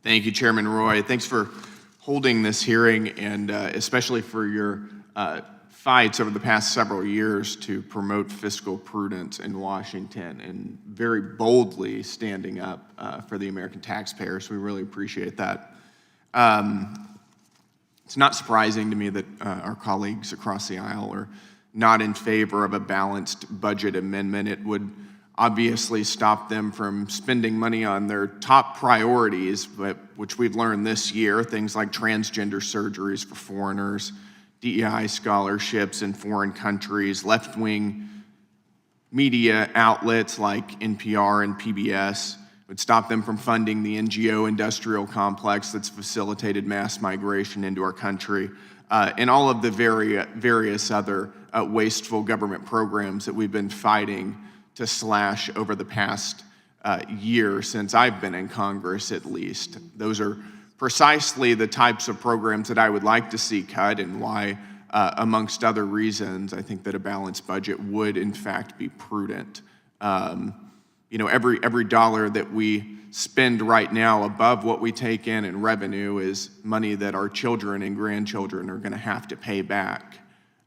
Thank you, Chairman Roy. Thanks for holding this hearing and especially for your fights over the past several years to promote fiscal prudence in Washington and very boldly standing up for the American taxpayer. So we really appreciate that. It's not surprising to me that our colleagues across the aisle are not in favor of a balanced budget amendment. It would obviously stop them from spending money on their top priorities, which we've learned this year, things like transgender surgeries for foreigners, DEI scholarships in foreign countries, left-wing media outlets like NPR and PBS. Would stop them from funding the NGO industrial complex that's facilitated mass migration into our country, and all of the various other wasteful government programs that we've been fighting to slash over the past year since I've been in Congress, at least. Those are precisely the types of programs that I would like to see cut, and why, amongst other reasons, I think that a balanced budget would in fact be prudent. Every dollar that we spend right now above what we take in revenue is money that our children and grandchildren are going to have to pay back.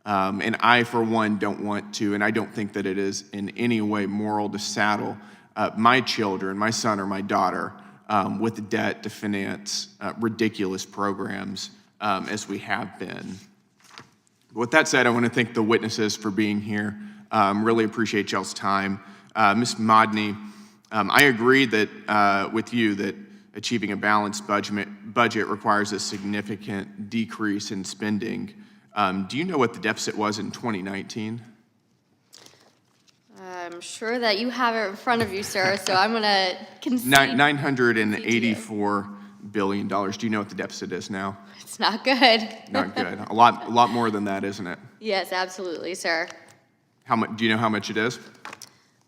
And I, for one, don't want to, and I don't think that it is in any way moral to saddle my children, my son or my daughter, with debt to finance ridiculous programs as we have been. With that said, I want to thank the witnesses for being here. Really appreciate y'all's time. Ms. Modney, I agree that with you that achieving a balanced budget requires a significant decrease in spending. Do you know what the deficit was in 2019? I'm sure that you have it in front of you, sir, so I'm going to concede. $984 billion. Do you know what the deficit is now? It's not good. Not good. A lot more than that, isn't it? Yes, absolutely, sir. How much? Do you know how much it is?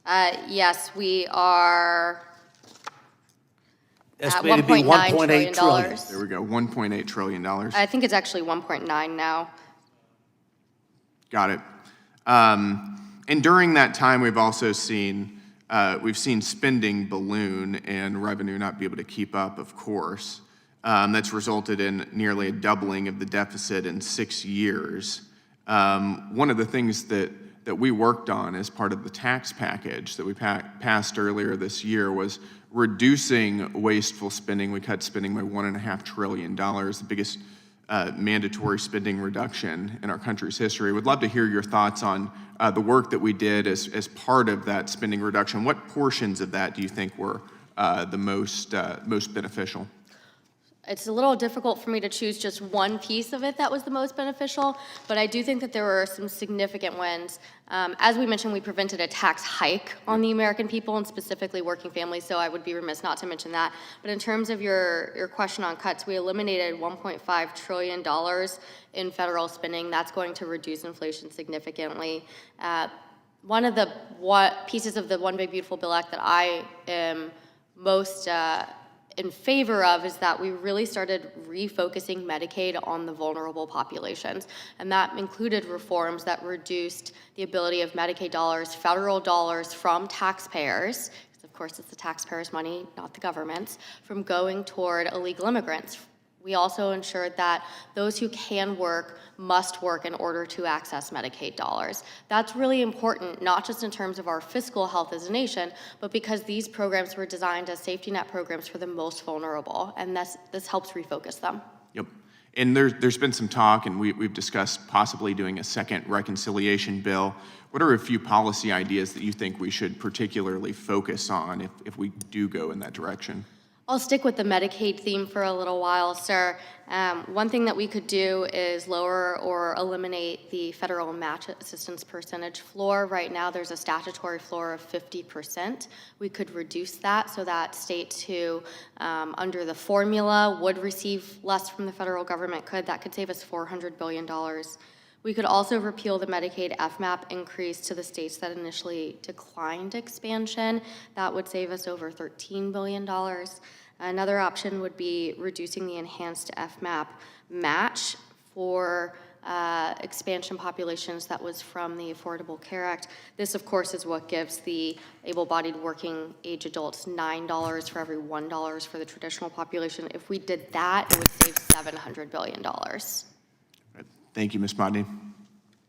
Yes, we are at Estimated to be $1.9 trillion. There we go, $1.8 trillion. I think it's actually 1.9 now. Got it. And during that time, we've also seen spending balloon and revenue not be able to keep up, of course. That's resulted in nearly a doubling of the deficit in 6 years. One of the things that we worked on as part of the tax package that we passed earlier this year was reducing wasteful spending. We cut spending by $1.5 trillion, the biggest mandatory spending reduction in our country's history. Would love to hear your thoughts on the work that we did as part of that spending reduction. What portions of that do you think were the most beneficial? It's a little difficult for me to choose just one piece of it that was the most beneficial, but I do think that there were some significant wins. As we mentioned, we prevented a tax hike on the American people and specifically working families, so I would be remiss not to mention that. But in terms of your question on cuts, we eliminated $1.5 trillion in federal spending. That's going to reduce inflation significantly. One of the pieces of the One Big Beautiful Bill Act that I am most in favor of is that we really started refocusing Medicaid on the vulnerable populations. And that included reforms that reduced the ability of Medicaid dollars, federal dollars from taxpayers, because of course it's the taxpayers' money, not the government's, from going toward illegal immigrants. We also ensured that those who can work must work in order to access Medicaid dollars. That's really important, not just in terms of our fiscal health as a nation, but because these programs were designed as safety net programs for the most vulnerable, and this helps refocus them. Yep. And there's been some talk, and we've discussed possibly doing a second reconciliation bill. What are a few policy ideas that you think we should particularly focus on if we do go in that direction? I'll stick with the Medicaid theme for a little while, sir. One thing that we could do is lower or eliminate the federal match assistance percentage floor. Right now, there's a statutory floor of 50%. We could reduce that so that states who, under the formula, would receive less from the federal government that could save us $400 billion. We could also repeal the Medicaid FMAP increase to the states that initially declined expansion. That would save us over $13 billion. Another option would be reducing the enhanced FMAP match for expansion populations that was from the Affordable Care Act. This, of course, is what gives the able-bodied working age adults $9 for every $1 for the traditional population. If we did that, it would save $700 billion. Thank you, Ms. Bodney.